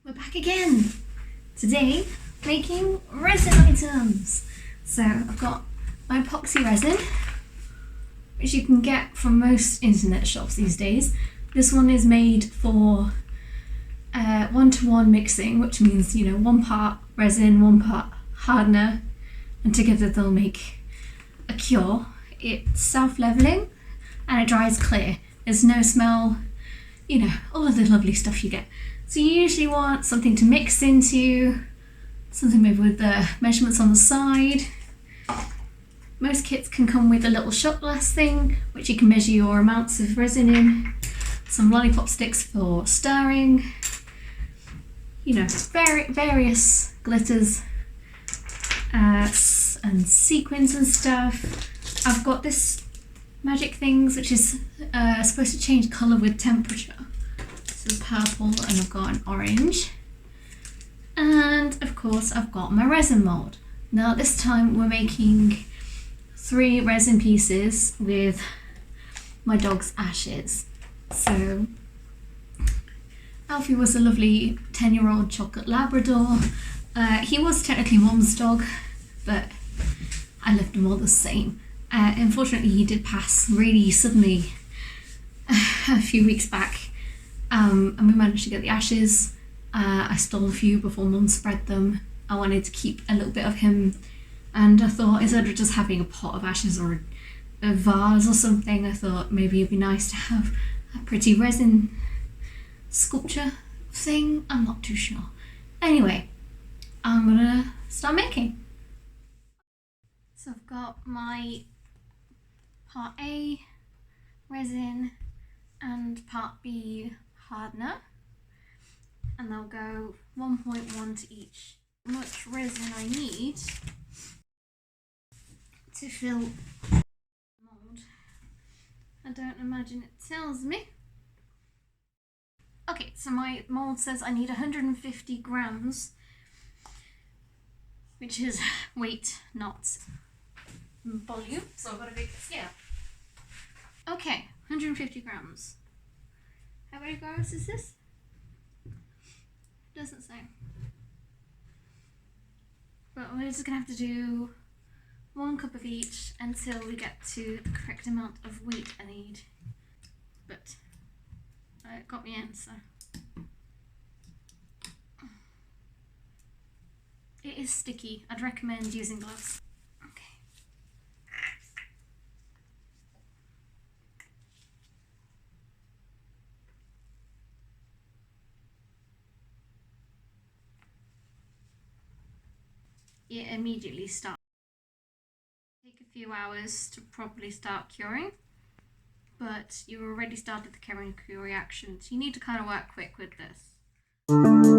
We're back again. Today, making resin items. So I've got my epoxy resin, which you can get from most internet shops these days. This one is made for 1-to-1 mixing, which means, 1 part resin, 1 part hardener, and together they'll make a cure. It's self-leveling and it dries clear. There's no smell, all of the lovely stuff you get. So you usually want something to mix into, something maybe with the measurements on the side. Most kits can come with a little shot glass thing, which you can measure your amounts of resin in. Some lollipop sticks for stirring. Various glitters and sequins and stuff. I've got this magic things, which is supposed to change colour with temperature. This is purple and I've got an orange. And of course I've got my resin mould. Now this time we're making 3 resin pieces with my dog's ashes. So Alfie was a lovely 10-year-old chocolate Labrador. He was technically Mum's dog, but I loved him all the same. Unfortunately he did pass really suddenly a few weeks back. And we managed to get the ashes. I stole a few before Mum spread them. I wanted to keep a little bit of him, and I thought instead of just having a pot of ashes or a vase or something, I thought maybe it'd be nice to have a pretty resin sculpture thing. I'm not too sure. Anyway, I'm gonna start making. So I've got my part A resin and part B hardener, and I'll go 1.1 to each. How much resin I need to fill the mould, I don't imagine it tells me. Okay, so my mould says I need 150 grams, which is weight, not volume, so I've got a big scale. Okay, 150 grams. How many grams is this? Doesn't say. But we're just gonna have to do 1 cup of each until we get to the correct amount of weight I need. But it got me in, so. It is sticky. I'd recommend using gloves. It immediately starts. Take a few hours to properly start curing, but you already started the chemical reaction, so you need to kind of work quick with this.